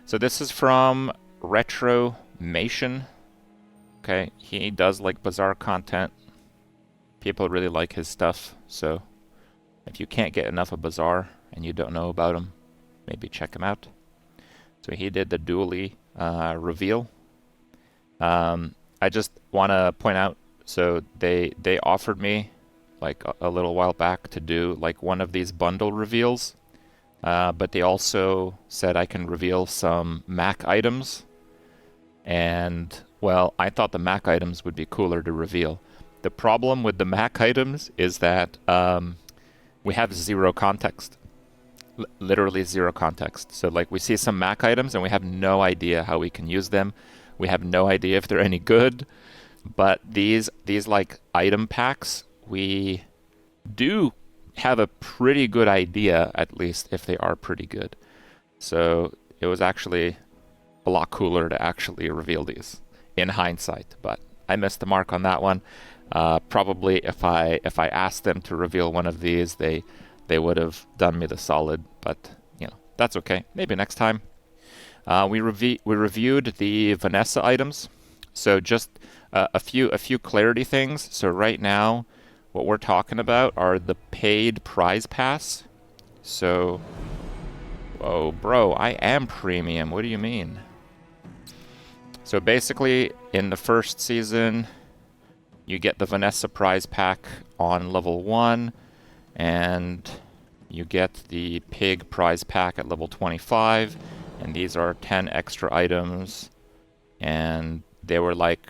So this is from Retromation. Okay, he does like Bazaar content. People really like his stuff. So if you can't get enough of Bazaar and you don't know about him, maybe check him out. So he did the Dooley reveal. I just want to point out, so they offered me like a little while back to do like one of these bundle reveals, but they also said I can reveal some Mac items, and well, I thought the Mac items would be cooler to reveal. The problem with the Mac items is that we have zero context. Literally zero context. So like we see some Mac items and we have no idea how we can use them. We have no idea if they're any good. But these like item packs, we do have a pretty good idea, at least if they are pretty good. So it was actually a lot cooler to actually reveal these in hindsight. But I missed the mark on that one. Probably if I asked them to reveal one of these, they would have done me the solid. But you know, that's okay. Maybe next time. We reviewed the Vanessa items. So just a few clarity things. So right now, what we're talking about are the paid prize pass. So, whoa, bro, I am premium. What do you mean? So basically, in the first season, you get the Vanessa prize pack on level 1, and you get the pig prize pack at level 25, and these are 10 extra items, and they were like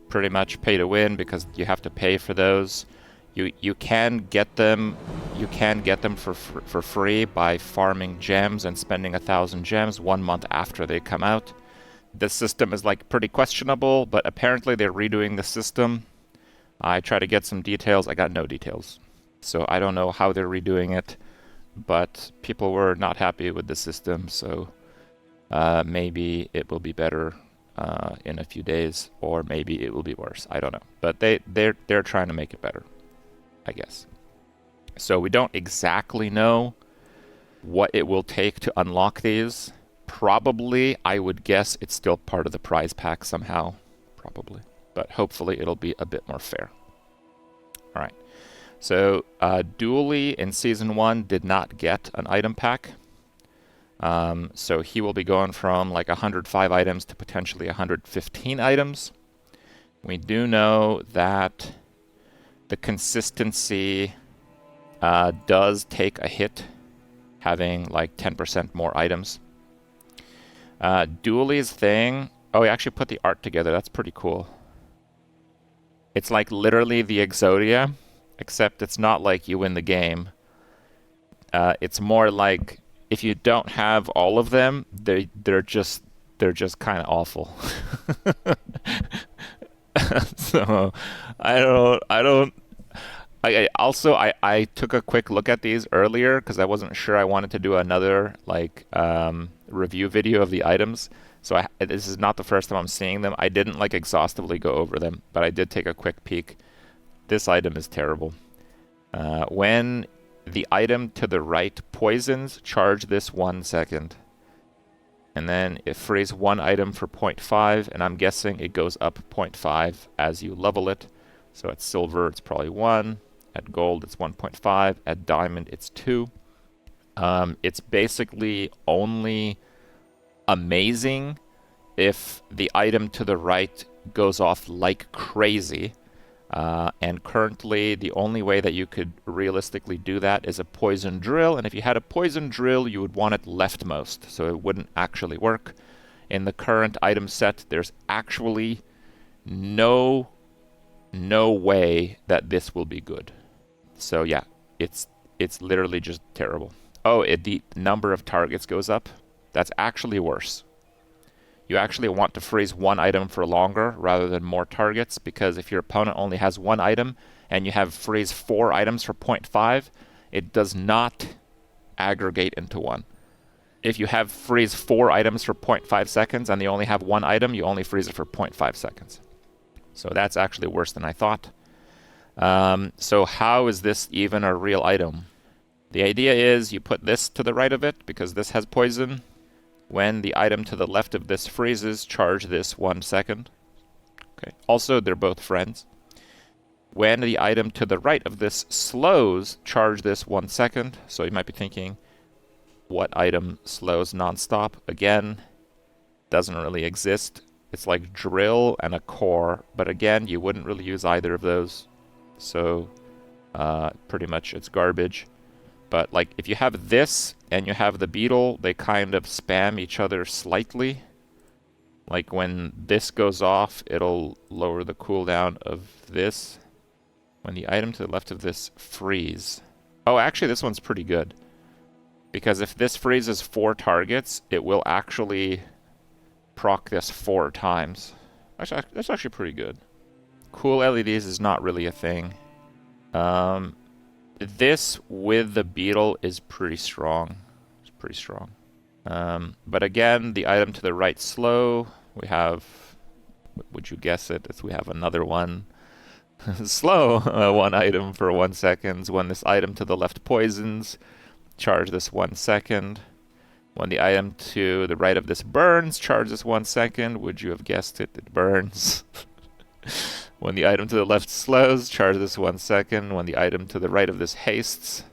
pretty much pay to win because you have to pay for those. You can get them for free by farming gems and spending 1,000 gems 1 month after they come out. This system is like pretty questionable, but apparently they're redoing the system. I tried to get some details. I got no details. So I don't know how they're redoing it, but people were not happy with the system, so maybe it will be better in a few days, or maybe it will be worse. I don't know. But they're trying to make it better, I guess. So we don't exactly know what it will take to unlock these. Probably, I would guess it's still part of the prize pack somehow. Probably. But hopefully it'll be a bit more fair. All right. So Dooley in Season 1 did not get an item pack. So he will be going from like 105 items to potentially 115 items. We do know that the consistency does take a hit, having like 10% more items. Dooley's thing... Oh, he actually put the art together. That's pretty cool. It's like literally the Exodia, except it's not like you win the game. It's more like if you don't have all of them, they're just kind of awful. So I took a quick look at these earlier because I wasn't sure I wanted to do another like review video of the items. So this is not the first time I'm seeing them. I didn't like exhaustively go over them, but I did take a quick peek. This item is terrible. When the item to the right poisons, charge this 1 second. And then it frees one item for 0.5, and I'm guessing it goes up 0.5 as you level it. So at silver, it's probably 1. At gold, it's 1.5. At diamond, it's 2. It's basically only amazing if the item to the right goes off like crazy. And currently, the only way that you could realistically do that is a poison drill. And if you had a poison drill, you would want it leftmost, so it wouldn't actually work. In the current item set, there's actually no way that this will be good. So yeah, it's literally just terrible. Oh, the number of targets goes up. That's actually worse. You actually want to freeze one item for longer rather than more targets, because if your opponent only has one item and you have freeze 4 items for 0.5, it does not aggregate into one. If you have freeze 4 items for 0.5 seconds and they only have one item, you only freeze it for 0.5 seconds. So that's actually worse than I thought. So how is this even a real item? The idea is you put this to the right of it because this has poison. When the item to the left of this freezes, charge this 1 second. Okay. Also, they're both friends. When the item to the right of this slows, charge this 1 second. So you might be thinking, what item slows nonstop? Again, doesn't really exist. It's like drill and a core, but again, you wouldn't really use either of those. So pretty much it's garbage. But like if you have this and you have the beetle, they kind of spam each other slightly. Like when this goes off, it'll lower the cooldown of this. When the item to the left of this freeze. Oh, actually this one's pretty good. Because if this freezes 4 targets, it will actually proc this 4 times. That's actually pretty good. Cool LEDs is not really a thing. This with the beetle is pretty strong. It's pretty strong. But again, the item to the right slow. We have, would you guess it? We have another one. Slow, 1 item for 1 second. When this item to the left poisons, charge this 1 second. When the item to the right of this burns, charge this 1 second. Would you have guessed it? It burns. When the item to the left slows, charge this 1 second. When the item to the right of this hastes,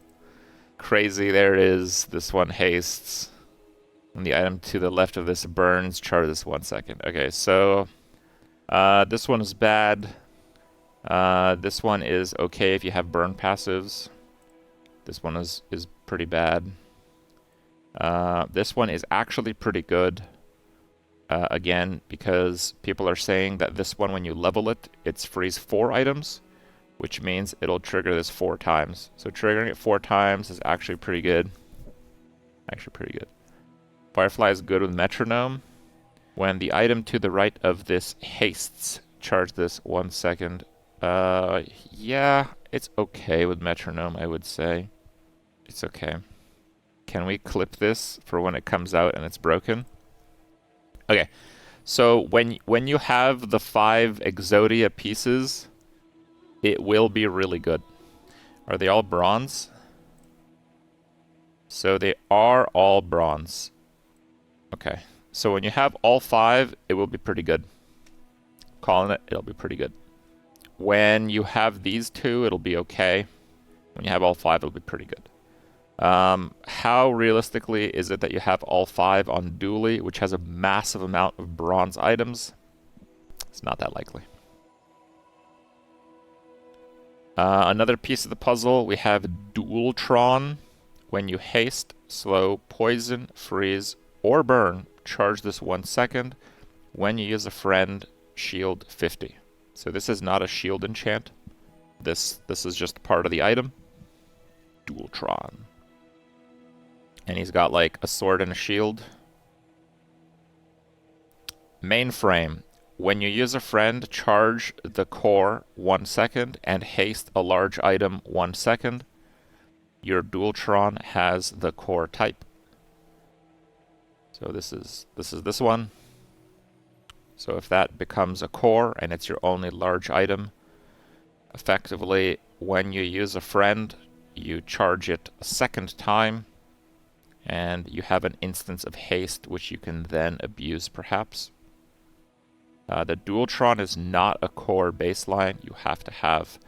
crazy, there it is. This one hastes. When the item to the left of this burns, charge this 1 second. Okay, so this one is bad. This one is okay if you have burn passives. This one is pretty bad. This one is actually pretty good. Again, because people are saying that this one, when you level it, it's freeze 4 items, which means it'll trigger this 4 times. So triggering it 4 times is actually pretty good. Actually pretty good. Firefly is good with metronome. When the item to the right of this hastes, charge this 1 second. Yeah, it's okay with metronome, I would say. It's okay. Can we clip this for when it comes out and it's broken? Okay, so when you have the 5 Exodia pieces, it will be really good. Are they all bronze? So they are all bronze. Okay, so when you have all 5, it will be pretty good. Calling it, it'll be pretty good. When you have these 2, it'll be okay. When you have all 5, it'll be pretty good. How realistically is it that you have all 5 on Dooley, which has a massive amount of bronze items? It's not that likely. Another piece of the puzzle, we have Dooltron. When you haste, slow, poison, freeze, or burn, charge this 1 second. When you use a friend, shield 50. So this is not a shield enchant. This is just part of the item. Dooltron. And he's got like a sword and a shield. Mainframe. When you use a friend, charge the core 1 second and haste a large item 1 second. Your Dooltron has the core type. So this is this one. So if that becomes a core and it's your only large item, effectively when you use a friend, you charge it a second time, and you have an instance of haste which you can then abuse perhaps. The Dooltron is not a core baseline. You have to have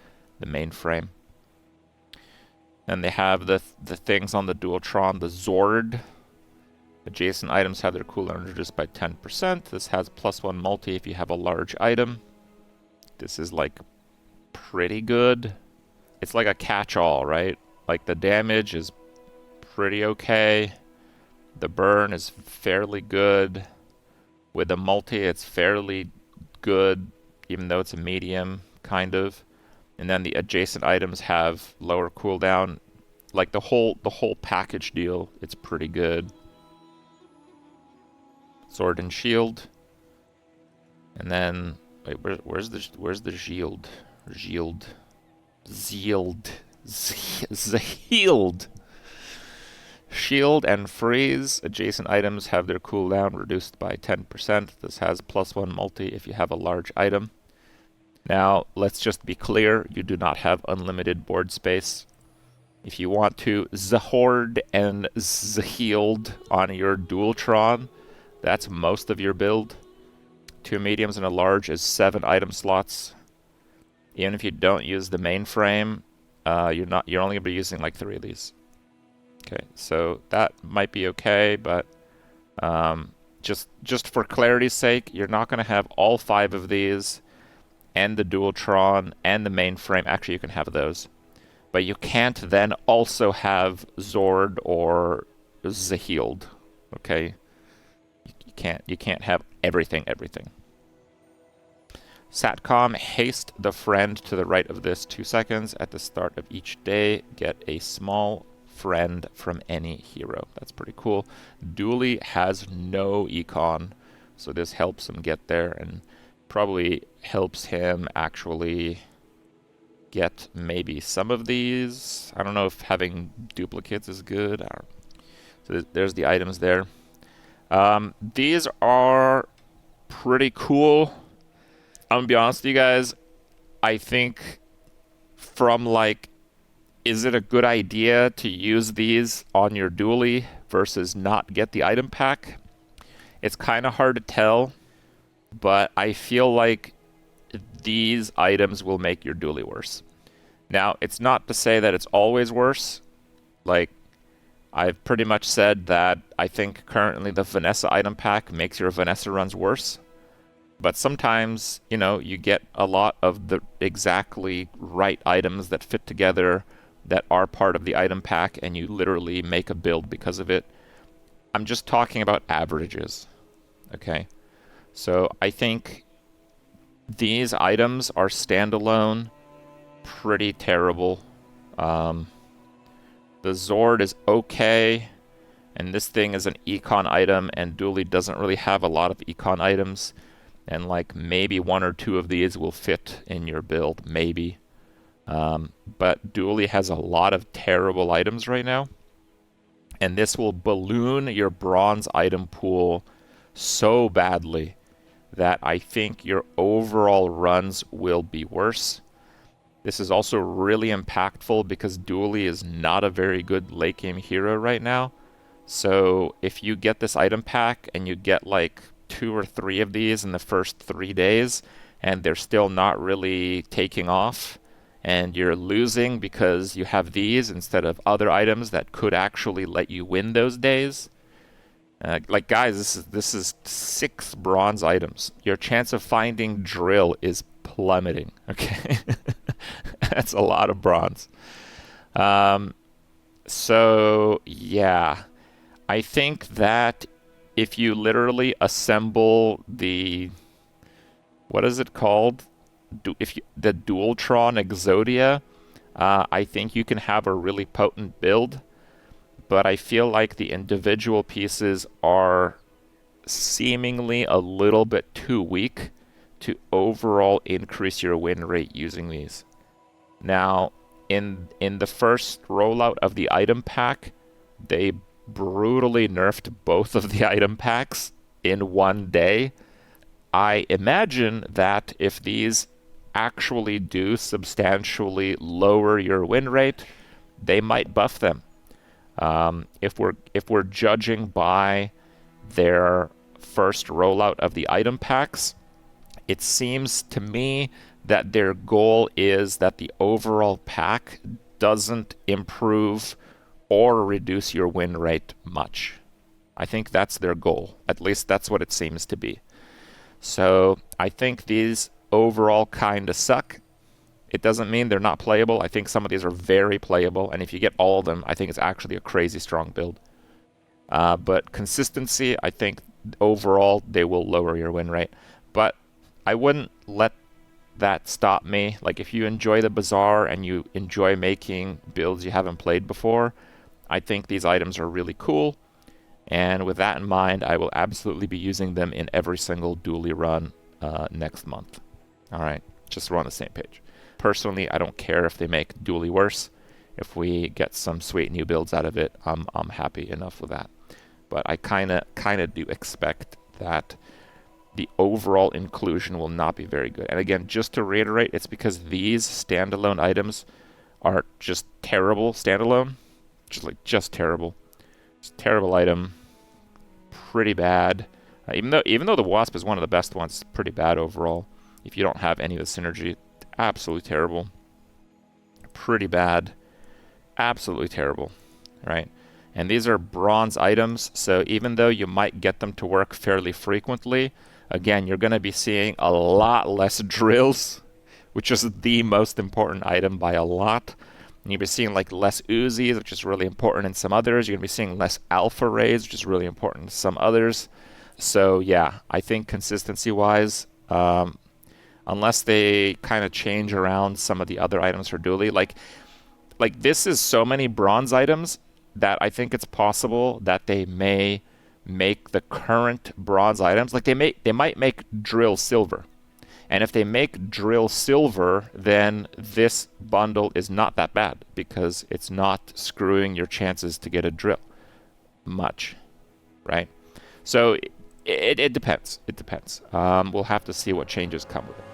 the mainframe. And they have the things on the Dooltron, the Zord. Adjacent items have their cooldown reduced by 10%. This has +1 multi if you have a large item. This is like pretty good. It's like a catch-all, right? Like the damage is pretty okay. The burn is fairly good. With the multi, it's fairly good, even though it's a medium, kind of. And then the adjacent items have lower cooldown. Like the whole package deal, it's pretty good. Sword and shield. And then wait, where's the shield? Shield. Shield. Shield and freeze. Adjacent items have their cooldown reduced by 10%. This has +1 multi if you have a large item. Now, let's just be clear, you do not have unlimited board space. If you want to Zahord and Zahield on your Dooltron, that's most of your build. 2 mediums and a large is 7 item slots. Even if you don't use the mainframe, you're only gonna be using like 3 of these. Okay, so that might be okay, but just for clarity's sake, you're not gonna have all 5 of these and the Dooltron and the mainframe. Actually, you can have those. But you can't then also have Zord or Zahield. Okay? You can't have everything. Satcom, haste the friend to the right of this 2 seconds. At the start of each day, get a small friend from any hero. That's pretty cool. Dooley has no econ, so this helps him get there and probably helps him actually get maybe some of these. I don't know if having duplicates is good. So there's the items there. These are pretty cool. I'm gonna be honest with you guys. I think from like, is it a good idea to use these on your Dooley versus not get the item pack? It's kind of hard to tell, but I feel like these items will make your Dooley worse. Now, it's not to say that it's always worse. Like, I've pretty much said that I think currently the Vanessa item pack makes your Vanessa runs worse. But sometimes, you know, you get a lot of the exactly right items that fit together that are part of the item pack, and you literally make a build because of it. I'm just talking about averages, okay? So I think these items are standalone pretty terrible. The Zord is okay, and this thing is an econ item, and Dooley doesn't really have a lot of econ items, and like maybe 1 or 2 of these will fit in your build, maybe. But Dooley has a lot of terrible items right now, and this will balloon your bronze item pool so badly that I think your overall runs will be worse. This is also really impactful because Dooley is not a very good late game hero right now. So if you get this item pack and you get like 2 or 3 of these in the first 3 days and they're still not really taking off, and you're losing because you have these instead of other items that could actually let you win those days. Like guys, this is 6 bronze items. Your chance of finding drill is plummeting. Okay, that's a lot of bronze. So yeah, I think that if you literally assemble the, what is it called? The Dooltron Exodia, I think you can have a really potent build, but I feel like the individual pieces are seemingly a little bit too weak to overall increase your win rate using these. Now, in the first rollout of the item pack, they brutally nerfed both of the item packs in 1 day. I imagine that if these actually do substantially lower your win rate, they might buff them. If we're judging by their first rollout of the item packs, it seems to me that their goal is that the overall pack doesn't improve or reduce your win rate much. I think that's their goal. At least that's what it seems to be. So I think these overall kind of suck. It doesn't mean they're not playable. I think some of these are very playable, and if you get all of them, I think it's actually a crazy strong build. But consistency, I think overall they will lower your win rate. But I wouldn't let that stop me. Like, if you enjoy the Bazaar and you enjoy making builds you haven't played before, I think these items are really cool. And with that in mind, I will absolutely be using them in every single Dooley run next month. All right, just so we're on the same page. Personally, I don't care if they make Dooley worse. If we get some sweet new builds out of it, I'm happy enough with that. But I kind of do expect that the overall inclusion will not be very good. And again, just to reiterate, it's because these standalone items are just terrible standalone. Just terrible. Just terrible item. Pretty bad. Even though the Wasp is one of the best ones, it's pretty bad overall. If you don't have any of the synergy, absolutely terrible. Pretty bad. Absolutely terrible, right? And these are bronze items, so even though you might get them to work fairly frequently, again, you're going to be seeing a lot less drills, which is the most important item by a lot. And you'll be seeing like less Uzis, which is really important in some others. You're going to be seeing less Alpha Rays, which is really important in some others. So yeah, I think consistency-wise, unless they kind of change around some of the other items for Dooley, like this is so many bronze items that I think it's possible that they may make the current bronze items, like they might make drill silver. And if they make drill silver, then this bundle is not that bad because it's not screwing your chances to get a drill much, right? So it depends. It depends. We'll have to see what changes come with it.